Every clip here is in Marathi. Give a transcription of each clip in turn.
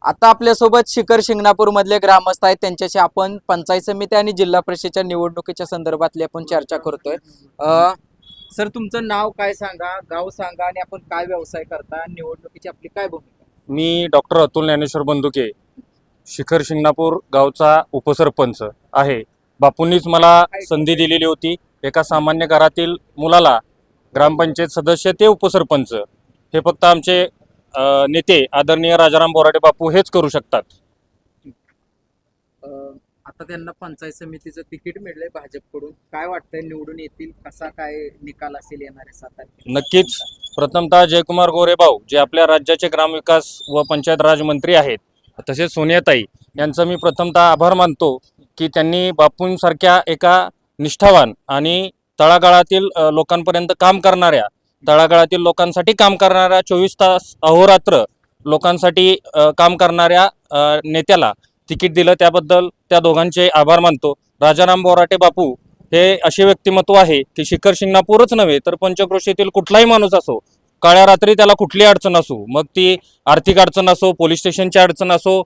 आता आपल्यासोबत शिखर शिंगणापूर मधले ग्रामस्थ आहेत, त्यांच्याशी आपण पंचायत समिती आणि जिल्हा परिषदेच्या निवडणुकीच्या संदर्भातली आपण चर्चा करतोय. सर, तुमचं नाव काय सांगा, गाव सांगा आणि आपण काय व्यवसाय करता, निवडणुकीची आपली काय भूमिका? मी डॉक्टर अतुल ज्ञानेश्वर बंदुके, शिखर शिंगणापूर गावचा उपसरपंच आहे. बापूंनीच मला संधी दिलेली होती. एका सामान्य घरातील मुलाला ग्रामपंचायत सदस्य ते उपसरपंच हे फक्त आमचे नेते आदरणीय राजाराम बोराटे बापू हेच करू शकतात. आता त्यांना पंचायत समितीचं तिकीट मिळलंय भाजपकडून, काय वाटतंय, निवडून येतील, कसा काय निकाल असेल येणारे 7 तारखेला? नक्कीच. प्रथमतः जयकुमार गोरे भाऊ जे आपल्या राज्याचे ग्रामविकास व पंचायत राज मंत्री आहेत, तसेच सोनियाताई यांचं मी प्रथमतः आभार मानतो की त्यांनी बापूंसारख्या एका निष्ठावान आणि तळागाळातील लोकांपर्यंत काम करणाऱ्या, तळागाळातील लोकांसाठी काम करणाऱ्या, 24 तास अहोरात्र लोकांसाठी काम करणाऱ्या नेत्याला तिकीट दिलं. त्याबद्दल त्या दोघांचे आभार मानतो. राजाराम बोराटे बापू हे असे व्यक्तिमत्व आहे की शिखर शिंगणापूरच नव्हे तर पंचक्रोशीतील कुठलाही माणूस असो, काळ्या रात्री त्याला कुठली अडचण असो, मग ती आर्थिक अडचण असो, पोलीस स्टेशनची अडचण असो,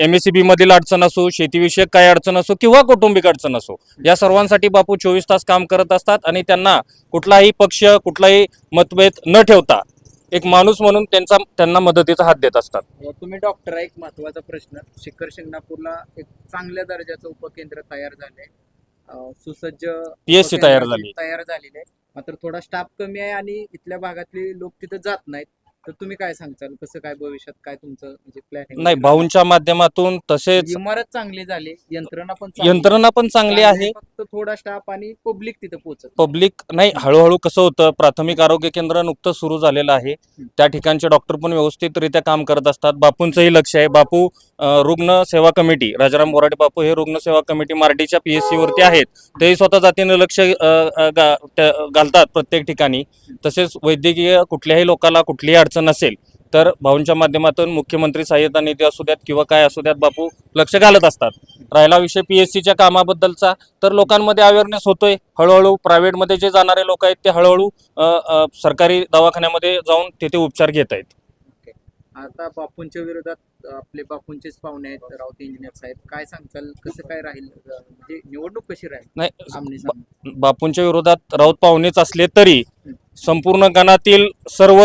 MSCB मधील अडचण असो, शेतीविषयक काय अडचण असो किंवा कौटुंबिक अडचण असो, या सर्वांसाठी बापू 24 तास काम करत असतात आणि त्यांना कुठलाही पक्ष, कुठलाही मतभेद न ठेवता एक माणूस म्हणून त्यांना मदतीचा हात देत असतात. तुम्ही डॉक्टर आहे, एक महत्वाचा प्रश्न, शिखर शिंगणापूरला एक चांगल्या दर्जाचं उपकेंद्र तयार झालंय, सुसज्ज PSC तयार झालेले, मात्र थोडा स्टाफ कमी आहे आणि इथल्या भागातले लोक तिथे जात नाहीत. तर तुम्ही काय सांगताल, कसं काय भविष्यात काय तुमचं म्हणजे प्लॅनिंग? नाही, भाऊंच्या माध्यमातून तसेच इमारत चांगली झाली, यंत्रणा पण चांगली आहे. फक्त थोडा स्टाफ आणि पब्लिक तिथे पोहोचत पब्लिक नाही, हळूहळू कसं होतं, प्राथमिक आरोग्य केंद्र नुकतं सुरू झालेलं आहे. त्या ठिकाणचे डॉक्टर पण व्यवस्थितरित्या काम करत असतात. बापूंचंही लक्ष आहे. बापू रुग्ण सेवा कमिटी, राजाराम बोराटे बापू हे रुग्ण सेवा कमिटी मार्डीच्या PSC वरती आहेत. तेही स्वतः जातीनं लक्ष घालतात प्रत्येक ठिकाणी. तसेच वैद्यकीय कुठल्याही लोकाला कुठलीही अडचण असेल तर भाऊंच्या माध्यमातून मुख्यमंत्री सहाय्यता निधी असू द्यात किंवा काय असू द्यात, बापू लक्ष घालत असतात. राहिला विषय PSCच्या कामाबद्दलचा, तर लोकांमध्ये अवेअरनेस होतोय. हळूहळू प्रायव्हेटमध्ये जे जाणारे लोक आहेत ते हळूहळू सरकारी दवाखान्यामध्ये जाऊन तिथे उपचार घेत आहेत. आता बापूंच्या विरोधात आपले बापूंचेच पाहुणे आहेत, राऊत इंजिनियर साहेब, काय सांगताल, कसं काय राहील, म्हणजे निवडणूक कशी राहील? नाही, बापूंच्या विरोधात राऊत पाहुणेच असले तरी संपूर्ण गणातील सर्व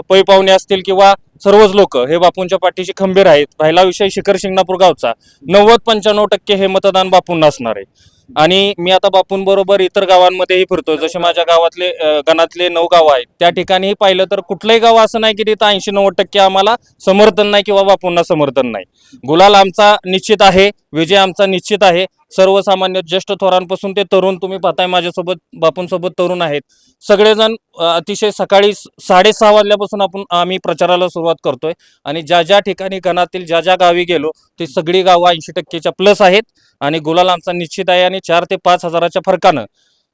पै पाहुणे असतील किंवा सर्वच लोक हे बापूंच्या पाठीशी खंबीर आहेत. राहिला विषय शिखर शिंगणापूर गावचा, 90-95% हे मतदान बापूंना असणार आहे. आणि मी आता बापूंबरोबर इतर गावांमध्येही फिरतोय. जसे माझ्या गावातले गणातले 9 गावं आहेत, त्या ठिकाणीही पाहिलं तर कुठलंही गाव असं नाही की तिथं 80-90% आम्हाला समर्थन नाही किंवा बापूंना समर्थन नाही. गुलाल आमचा निश्चित आहे, विजय आमचा निश्चित आहे. सर्वसामान्य ज्येष्ठ थोरांपासून ते तरुण, तुम्ही पाहताय माझ्यासोबत बापूंसोबत तरुण आहेत, सगळेजण अतिशय सकाळी 6:30 वाजल्यापासून आम्ही प्रचाराला सुरुवात करतोय. आणि ज्या ज्या ठिकाणी गणातील ज्या ज्या गावी गेलो ते सगळी गावं 80%च्या प्लस आहेत आणि गुलाल आमचा निश्चित आहे. आणि 4 ते 5 हजाराच्या फरकानं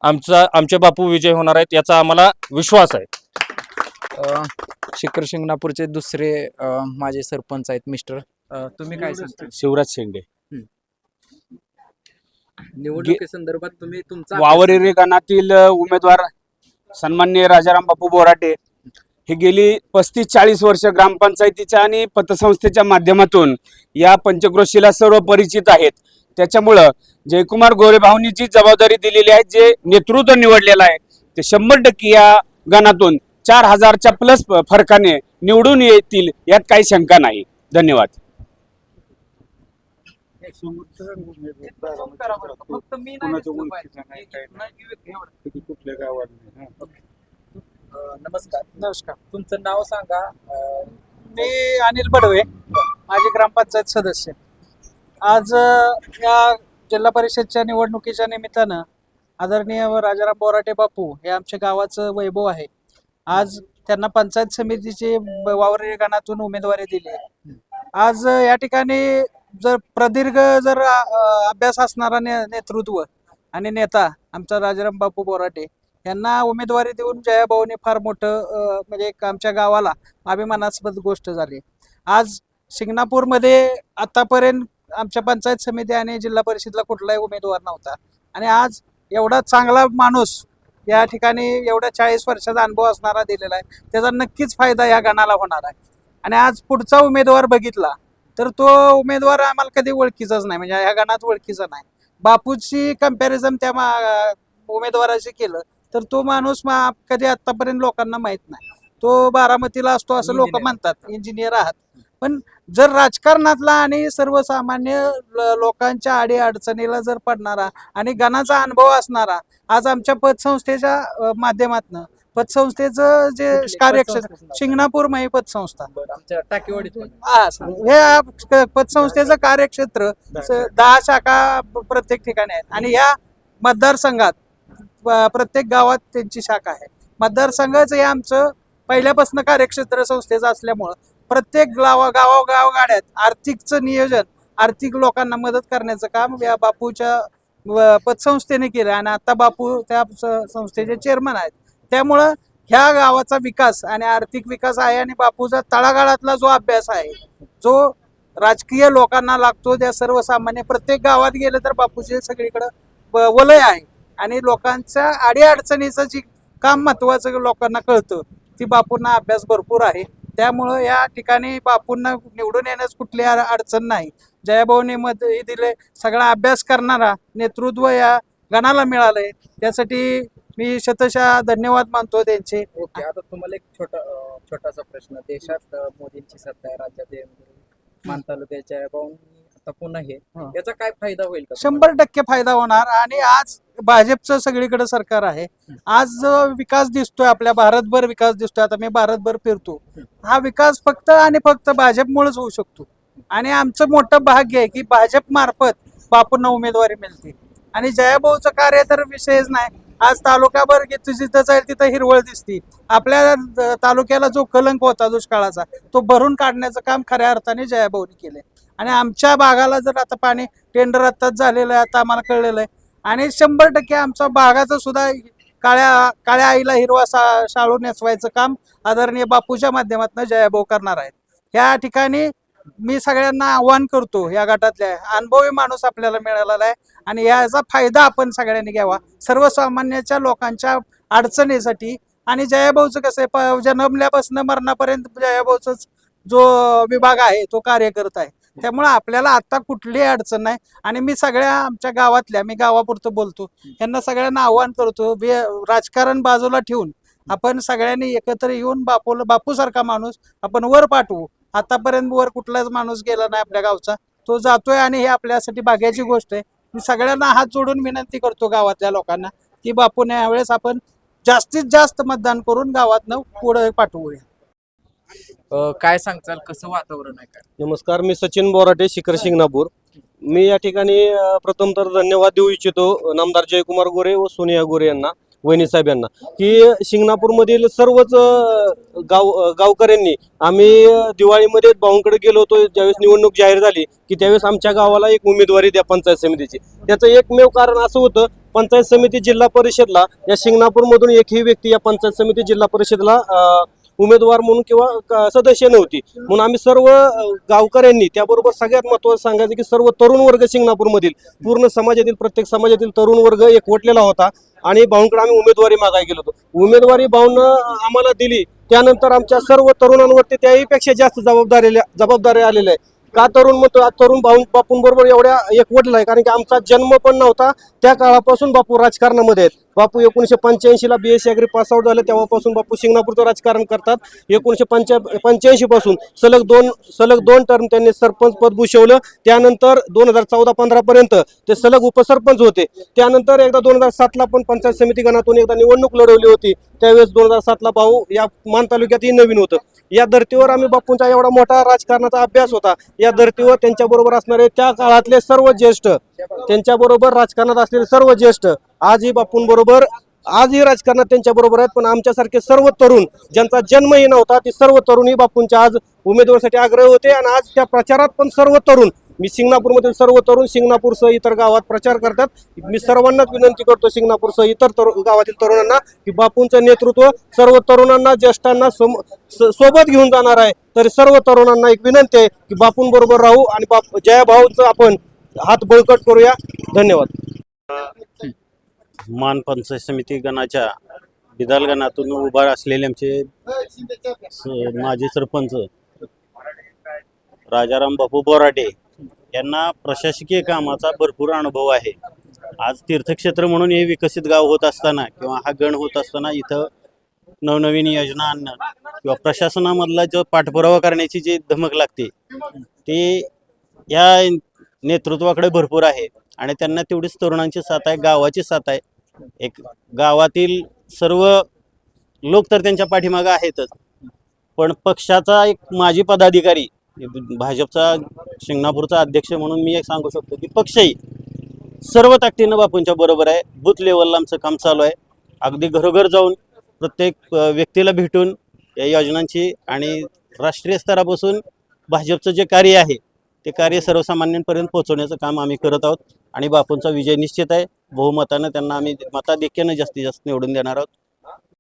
आमचे बापू विजय होणार आहेत याचा आम्हाला विश्वास आहे. शिखर शिंगणापूरचे दुसरे माझे सरपंच आहेत मिस्टर, तुम्ही काय सांगता? शिवराज शेंडे. निवडणुकीसंदर्भात तुम्ही तुमचा वावरेरे गणातील उमेदवार सन्माननीय राजाराम बापू बोराटे हे गेली 35-40 वर्ष ग्रामपंचायतीच्या आणि पतसंस्थेच्या माध्यमातून या पंचक्रोशीला सर्व परिचित आहेत. त्याच्यामुळं जयकुमार गोरे भाऊंनी जी जबाबदारी दिलेली आहे, जे नेतृत्व निवडलेलं आहे, ते 100% या गणातून 4000च्या प्लस फरकाने निवडून येतील यात काही शंका नाही. धन्यवाद. नमस्कार, तुमचं नाव सांगा. मी अनिल बडवे, माझे ग्रामपंचायत सदस्य. आज या जिल्हा परिषदच्या निवडणुकीच्या निमित्तानं आदरणीय राजाराम बोराटे बापू हे आमच्या गावाचं वैभव आहे. आज त्यांना पंचायत समितीची वावरे गणातून उमेदवारी दिली आहे. आज या ठिकाणी जर प्रदीर्घ अभ्यास असणारा नेतृत्व आणि नेता आमचा राजाराम बापू बोराटे यांना उमेदवारी देऊन जयाभाऊने फार मोठं म्हणजे आमच्या गावाला अभिमानास्पद गोष्ट झाली. आज शिंगणापूरमध्ये आतापर्यंत आमच्या पंचायत समिती आणि जिल्हा परिषदला कुठलाही उमेदवार नव्हता आणि आज एवढा चांगला माणूस या ठिकाणी एवढ्या 40 वर्षाचा अनुभव असणारा दिलेला आहे, त्याचा नक्कीच फायदा या गणाला होणार आहे. आणि आज पुढचा उमेदवार बघितला तर तो उमेदवार आम्हाला कधी ओळखीचाच नाही, म्हणजे ह्या गणात ओळखीचा नाही. बापूची कंपॅरिझन त्या उमेदवाराशी केलं तर तो माणूस कधी आतापर्यंत लोकांना माहित नाही. तो बारामतीला असतो असं लोक Engineer. म्हणतात, इंजिनियर आहात. पण जर राजकारणातला आणि सर्वसामान्य लोकांच्या आडी अडचणीला जर पडणारा आणि गणाचा अनुभव असणारा, आज आमच्या पतसंस्थेच्या माध्यमातून पतसंस्थेचं जे कुठली? कार्यक्षेत्र पतसंस्थेचं नाव? शिंगणापूर माई पतसंस्था, बरं, आमच्या टाकीवाडीत पण. हे पतसंस्थेचं कार्यक्षेत्र 10 शाखा प्रत्येक ठिकाणी आहेत आणि या मतदारसंघात प्रत्येक गावात त्यांची शाखा आहे. मतदारसंघाच हे आमचं पहिल्यापासून कार्यक्षेत्र संस्थेचं असल्यामुळं प्रत्येक गावागाव गाड्यात आर्थिकचं नियोजन, आर्थिक लोकांना मदत करण्याचं काम या बापूच्या पतसंस्थेने केलं आणि आता बापू त्या संस्थेचे चेअरमन आहेत. त्यामुळं ह्या गावाचा विकास आणि आर्थिक विकास आहे आणि बापूचा तळागाळातला जो अभ्यास आहे, जो राजकीय लोकांना लागतो, त्या सर्वसामान्य प्रत्येक गावात गेलं तर बापूचे सगळीकडं वलय आहे आणि लोकांच्या अडीअडचणीचं जी काम महत्वाचं लोकांना कळतं ती बापूंना अभ्यास भरपूर आहे. त्यामुळं या ठिकाणी बापूंना निवडून येण्यास कुठली अडचण नाही. जयाभाऊने मत दिले, सगळा अभ्यास करणारा नेतृत्व या गणाला मिळालंय, त्यासाठी मी शतशः धन्यवाद मानतो त्यांचे. ओके, आता तुम्हाला एक छोटासा प्रश्न. देशात मोदींची सत्ता आहे, राज्यात मान तालुक्याच्या जयाभाऊंनी आता पुन्हा हे, हा. याचा काय फायदा होईल का? 100% फायदा होणार आणि आज भाजपचं सगळीकडे सरकार आहे. आज जो विकास दिसतोय, आपल्या भारतभर विकास दिसतोय, आता मी भारतभर फिरतो, हा विकास फक्त आणि फक्त भाजपमुळेच होऊ शकतो आणि आमचं मोठं भाग्य आहे की भाजप मार्फत बापूंना उमेदवारी मिळते आणि जयाभाऊचं कार्य तर विषयच नाही. आज तालुकाभर जिथं जाईल तिथं हिरवळ दिसते. आपल्या तालुक्याला जो कलंक होता दुष्काळाचा, तो भरून काढण्याचं काम खऱ्या अर्थाने जयाभाऊनी केलंय आणि आमच्या भागाला जर आता पाणी टेंडर आत्ताच झालेलं आहे, आता आम्हाला कळलेलं आहे आणि 100% आमच्या भागाचं सुद्धा काळ्या आईला हिरवा शाळू नेसवायचं काम आदरणीय बापूच्या माध्यमातून जयाभाऊ करणार आहेत. या ठिकाणी मी सगळ्यांना आव्हान करतो, या गटातल्या अनुभवी माणूस आपल्याला मिळालेला आहे आणि याचा फायदा आपण सगळ्यांनी घ्यावा सर्वसामान्याच्या लोकांच्या अडचणीसाठी. आणि जयाभाऊचं कसं आहे, जन्मल्यापासून मरणापर्यंत जयाभाऊचाच जो विभाग आहे तो कार्य करत आहे. त्यामुळे आपल्याला आता कुठलीही अडचण नाही आणि मी सगळ्या आमच्या गावातल्या, मी गावापुरतं बोलतो, यांना सगळ्यांना आव्हान करतो, राजकारण बाजूला ठेवून आपण सगळ्यांनी एकत्र येऊन बापूसारखा माणूस आपण वर पाठवू. आतापर्यंत वर कुठलाच माणूस गेला नाही आपल्या गावचा, तो जातोय आणि हे आपल्यासाठी भाग्याची गोष्ट आहे. मी सगळ्यांना हात जोडून विनंती करतो गावातल्या लोकांना की बापूने यावेळेस आपण जास्तीत जास्त मतदान करून गावातनं पुढे पाठवूया. काय सांगचाल, कसं वातावरण आहे काय? नमस्कार, मी सचिन बोराटे, शिखर शिंगणापूर. मी या ठिकाणी प्रथम तर धन्यवाद देऊ इच्छितो नामदार जयकुमार गोरे व सोनिया गोरे यांना, वहिनी साहेब यांना, की शिंगणापूरमधील सर्वच गावकऱ्यांनी, आम्ही दिवाळीमध्ये भाऊंकडे गेलो होतो ज्यावेळेस निवडणूक जाहीर झाली की त्यावेळेस आमच्या गावाला एक उमेदवारी द्या पंचायत समितीची. त्याचं एकमेव कारण असं होतं, पंचायत समिती जिल्हा परिषदला या शिंगणापूरमधून एकही व्यक्ती या पंचायत समिती जिल्हा परिषदला उमेदवार म्हणून किंवा सदस्य नव्हती. म्हणून आम्ही सर्व गावकऱ्यांनी, त्याबरोबर सगळ्यात महत्त्वाचं सांगायचं की सर्व तरुण वर्ग शिंगणापूरमधील पूर्ण समाजातील, प्रत्येक समाजातील तरुण वर्ग एकवटलेला होता आणि भाऊंकडे आम्ही उमेदवारी मागायला गेलो होतो. उमेदवारी भाऊंनं आम्हाला दिली, त्यानंतर आमच्या सर्व तरुणांवरती त्याहीपेक्षा जास्त जबाबदारी आलेल्या आहे. का तरुण म्हणतो, तरुण बापूंबरोबर एवढ्या एकवटला आहे कारण की आमचा जन्म पण नव्हता त्या काळापासून बापू राजकारणामध्ये आहेत. बापू 1985ला BSc ॲग्री पासआउट झाले, तेव्हापासून बापू शिंगणापूरचं राजकारण करतात. 1985 पासून सलग दोन टर्म त्यांनी सरपंच पद भूषवलं. त्यानंतर 2014-15 पर्यंत ते सलग उपसरपंच होते. त्यानंतर एकदा 2007ला पण पंचायत समिती गणातून एकदा निवडणूक लढवली होती. त्यावेळेस 2007ला भाऊ या मान तालुक्यातही नवीन होतं. या धर्तीवर आम्ही बापूंचा एवढा मोठा राजकारणाचा अभ्यास होता. या धर्तीवर त्यांच्याबरोबर असणारे त्या काळातले सर्व ज्येष्ठ, त्यांच्याबरोबर राजकारणात असलेले सर्व ज्येष्ठ आजही बापूंबरोबर, आजही राजकारणात त्यांच्याबरोबर आहेत. पण आमच्यासारखे सर्व तरुण ज्यांचा जन्मही नव्हता, ते सर्व तरुणही बापूंच्या आज उमेदवारीसाठी आग्रह होते आणि आज त्या प्रचारात पण सर्व तरुण, मी शिंगणापूरमधील सर्व तरुण शिंगणापूरसह इतर गावात प्रचार करतात. मी सर्वांनाच विनंती करतो, शिंगणापूरसह इतर गावातील तरुणांना, की बापूंचं नेतृत्व सर्व तरुणांना, ज्येष्ठांना सोबत घेऊन जाणार आहे. तर सर्व तरुणांना एक विनंती आहे की बापूंबरोबर राहू आणि जयाभाऊंचं आपण हात बळकट करूया. धन्यवाद. मान पंचायत समिती गणाच्या बिदाल गणातून उभा असलेले आमचे माजी सरपंच राजाराम बापू बोराटे यांना प्रशासकीय कामाचा भरपूर अनुभव आहे. आज तीर्थक्षेत्र म्हणून हे विकसित गाव होत असताना किंवा हा गण होत असताना इथं नवनवीन योजना आणणं किंवा प्रशासनामधला जो पाठपुरावा करण्याची जी धमक लागते ते या नेतृत्वाकडे भरपूर आहे आणि त्यांना तेवढीच तरुणांची साथ आहे, गावाची साथ आहे. एक गावातील सर्व लोक तर त्यांच्या पाठीमागं आहेतच, पण पक्षाचा एक माजी पदाधिकारी भाजपचा शिंगणापूरचा अध्यक्ष म्हणून मी एक सांगू शकतो की पक्षही सर्व ताकदीनं बापूंच्या बरोबर आहे. बूथ लेवलला आमचं काम चालू आहे. अगदी घरोघर जाऊन प्रत्येक व्यक्तीला भेटून या योजनांची आणि राष्ट्रीय स्तरापासून भाजपचं जे कार्य आहे ते कार्य सर्वसामान्यांपर्यंत पोहोचवण्याचं काम आम्ही करत आहोत आणि बापूंचा विजय निश्चित आहे. बहुमतानं त्यांना आम्ही मताधिक्यानं जास्तीत जास्त निवडून देणार आहोत.